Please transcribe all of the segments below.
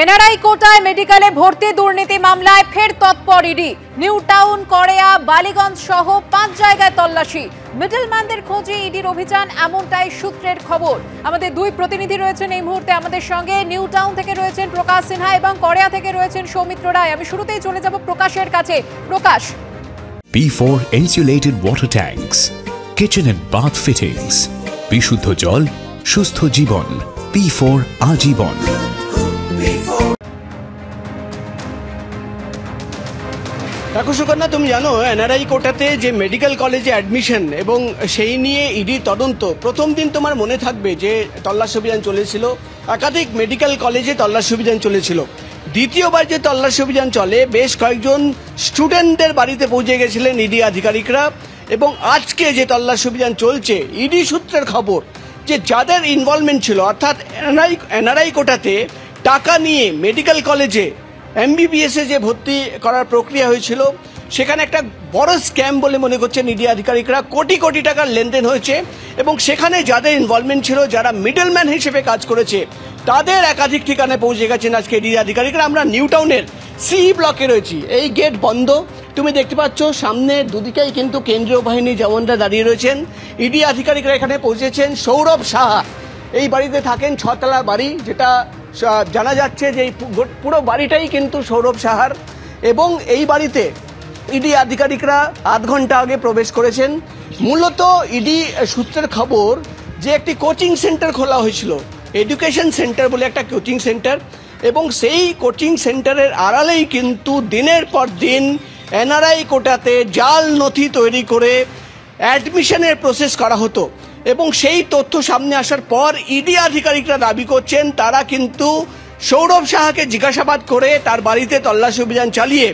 NRI কোটায় মেডিকেলে ভর্তি দুর্নীতি মামলায় ফের তৎপর ED. New town, Karaya, Ballygunge সহ 5 জায়গায় তল্লাশি। মিডলম্যানদের খোঁজে ইডির অভিযান, এমনটাই সূত্রের খবর। আমাদের দুই প্রতিনিধি রয়েছেন এই মুহূর্তে আমাদের সঙ্গে। নিউ টাউন থেকে রয়েছেন প্রকাশ সিনহা এবং কড়েয়া থেকে রয়েছেন সৌমিত্র রায়। আমি শুরুতেই চলে যাব প্রকাশের কাছে। প্রকাশ, P4 insulated water tanks, kitchen and bath fittings, বিশুদ্ধ জল, সুস্থ জীবন, P4 আজীবন। দেখো সুকন্যা, তুমি জানো এনআরআই কোটাতে যে মেডিকেল কলেজে অ্যাডমিশন এবং সেই নিয়ে ইডি তদন্ত, প্রথম দিন তোমার মনে থাকবে যে তল্লাশি অভিযান চলেছিল, একাধিক মেডিকেল কলেজে তল্লাশি অভিযান চলেছিল। দ্বিতীয়বার যে তল্লাশি অভিযান চলে, বেশ কয়েকজন স্টুডেন্টদের বাড়িতে পৌঁছে গেছিলেন ইডি আধিকারিকরা। এবং আজকে যে তল্লাশি অভিযান চলছে, ইডি সূত্রের খবর যে যাদের ইনভলভমেন্ট ছিল, অর্থাৎ এনআরআই কোটাতে টাকা নিয়ে মেডিকেল কলেজে এমবিবিএসে যে ভর্তি করার প্রক্রিয়া হয়েছিল, সেখানে একটা বড় স্ক্যাম বলে মনে করছেন ইডি আধিকারিকরা। কোটি কোটি টাকার লেনদেন হয়েছে এবং সেখানে যাদের ইনভলভমেন্ট ছিল, যারা মিডলম্যান হিসেবে কাজ করেছে, তাদের একাধিক ঠিকানায় পৌঁছে গেছেন আজকে ইডি আধিকারিকরা। আমরা নিউ টাউনের সি ব্লকে রয়েছি। এই গেট বন্ধ, তুমি দেখতে পাচ্ছ সামনে দুদিকেই কিন্তু কেন্দ্রীয় বাহিনী জওয়ানরা দাঁড়িয়ে রয়েছেন। ইডি আধিকারিকরা এখানে পৌঁছেছেন। সৌরভ সাহা এই বাড়িতে থাকেন, 6 তলার বাড়ি, যেটা জানা যাচ্ছে যে এই পুরো বাড়িটাই কিন্তু সৌরভ সাহার। এবং এই বাড়িতে ইডি আধিকারিকরা আধ ঘন্টা আগে প্রবেশ করেছেন। মূলত ইডি সূত্রের খবর যে একটি কোচিং সেন্টার খোলা হয়েছিল, এডুকেশন সেন্টার বলে একটা কোচিং সেন্টার, এবং সেই কোচিং সেন্টারের আড়ালেই কিন্তু দিনের পর দিন এনআরআই কোটাতে জাল নথি তৈরি করে অ্যাডমিশনের প্রসেস করা হতো। এবং সেই তথ্য সামনে আসার পর ইডি আধিকারিকরা দাবি করছেন তারা কিন্তু সৌরভ সাহাকে জিজ্ঞাসাবাদ করে তার বাড়িতে তল্লাশি অভিযান চালিয়ে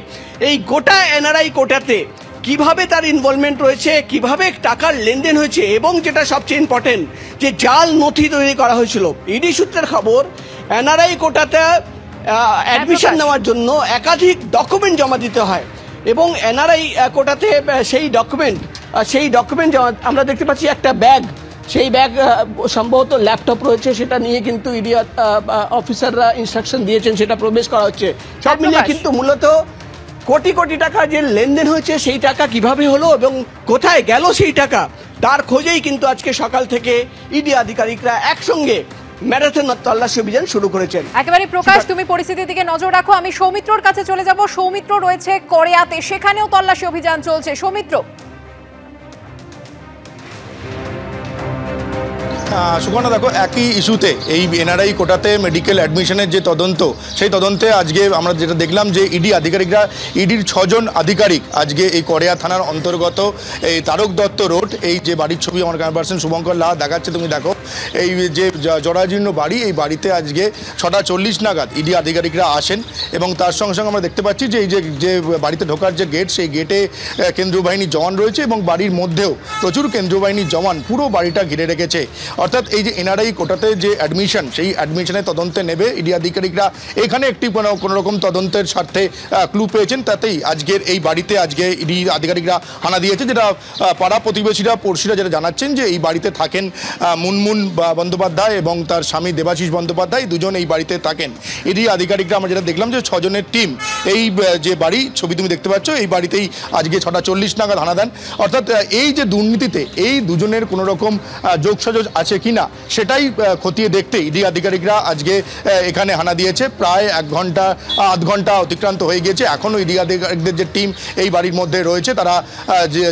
এই গোটা এনআরআই কোটাতে কিভাবে তার ইনভলভমেন্ট রয়েছে, কিভাবে টাকার লেনদেন হয়েছে, এবং যেটা সবচেয়ে ইম্পর্টেন্ট যে জাল নথি তৈরি করা হয়েছিল। ইডি সূত্রের খবর, এনআরআই কোটাতে অ্যাডমিশন নেওয়ার জন্য একাধিক ডকুমেন্ট জমা দিতে হয় এবং এনআরআই কোটাতে সেই ডকুমেন্ট আমরা দেখতে পাচ্ছি একটা ব্যাগ, সেই ব্যাগ সম্ভবত ল্যাপটপ রয়েছে, সেটা নিয়ে কিন্তু ইডি অফিসাররা ইনস্ট্রাকশন দিয়েছেন, সেটা প্রবেশ করা হচ্ছে। সব মিলিয়ে কিন্তু মূলত কোটি কোটি টাকা যে লেনদেন হয়েছে, সেই টাকা কিভাবে হলো এবং কোথায় গেল সেই টাকা, তার খোঁজেই কিন্তু আজকে সকাল থেকে ইডি আধিকারিকরা একসঙ্গে ম্যারাথন তল্লাশি অভিযান শুরু করেছেন। একেবারে প্রকাশ, তুমি পরিস্থিতির দিকে নজর রাখো। আমি সৌমিত্রর কাছে চলে যাব। সৌমিত্র রয়েছে কড়েয়াতে, সেখানেও তল্লাশি অভিযান চলছে। সৌমিত্র, সুকন্যা, দেখো একই ইস্যুতে এই এনআরআই কোটাতে মেডিকেল অ্যাডমিশনের যে তদন্ত, সেই তদন্তে আজকে আমরা যেটা দেখলাম যে ইডি আধিকারিকরা, ইডির 6 জন আধিকারিক আজকে এই কড়েয়া থানার অন্তর্গত এই তারক দত্ত রোড, এই যে বাড়ির ছবি আমার ক্যামেরাপার্সন শুভঙ্কর লাহা দেখাচ্ছে, তুমি দেখো এই যে জরাজীর্ণ বাড়ি, এই বাড়িতে আজকে 6:40 নাগাদ ইডি আধিকারিকরা আসেন। এবং তার সঙ্গে সঙ্গে আমরা দেখতে পাচ্ছি যে এই যে বাড়িতে ঢোকার যে গেট, সেই গেটে কেন্দ্রীয় বাহিনীর জওয়ান রয়েছে এবং বাড়ির মধ্যেও প্রচুর কেন্দ্রীয় বাহিনীর জওয়ান পুরো বাড়িটা ঘিরে রেখেছে। অর্থাৎ এই যে এনআরআই কোটাতে যে অ্যাডমিশন, সেই অ্যাডমিশনের তদন্তে নেবে ইডি আধিকারিকরা। এখানে একটি কোনো রকম তদন্তের স্বার্থে ক্লু পেয়েছেন, তাতেই আজকের এই বাড়িতে আজকে ইডি আধিকারিকরা হানা দিয়েছে। যেটা পাড়া প্রতিবেশীরা, পড়শিরা যেটা জানাচ্ছেন যে এই বাড়িতে থাকেন মুনমুন বন্দ্যোপাধ্যায় এবং তার স্বামী দেবাশিস বন্দ্যোপাধ্যায়, দুজন এই বাড়িতে থাকেন। ইডি আধিকারিকরা আমরা যেটা দেখলাম যে 6 জনের টিম এই যে বাড়ি ছবি তুমি দেখতে পাচ্ছ, এই বাড়িতেই আজকে 6:40 নাগাদ হানা দেন। অর্থাৎ এই যে দুর্নীতিতে এই দুজনের কোনো রকম যোগসাজশ আছে কিনা সেটাই খতিয়ে দেখতে ইডি আধিকারিকরা আজকে এখানে হানা দিয়েছে। প্রায় 1 ঘন্টা অতিক্রান্ত হয়ে গিয়েছে। এখনও ইডি আধিকারিকদের যে টিম এই বাড়ির মধ্যে রয়েছে, তারা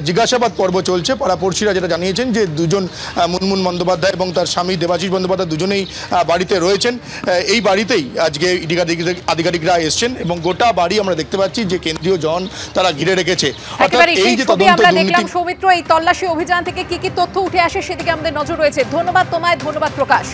জিজ্ঞাসাবাদ পর্ব চলছে। পাড়াপড়শিরা যেটা জানিয়েছেন যে দুজন মুনমুন বন্দ্যোপাধ্যায় এবং তার স্বামী দেবাশিস বন্দ্যোপাধ্যায় দুজনেই বাড়িতে রয়েছেন। এই বাড়িতেই আজকে ইডি আধিকারিকরা এসছেন এবং গোটা বাড়ি আমরা দেখতে পাচ্ছি যে কেন্দ্রীয় জন তারা ঘিরে রেখেছে। অর্থাৎ এই যে তদন্ত দেখলাম সৌমিত্র, এই তল্লাশি অভিযান থেকে কি কি তথ্য উঠে আসে সেদিকে আমাদের নজর রয়েছে। ধন্যবাদ তোমায়, ধন্যবাদ প্রকাশ।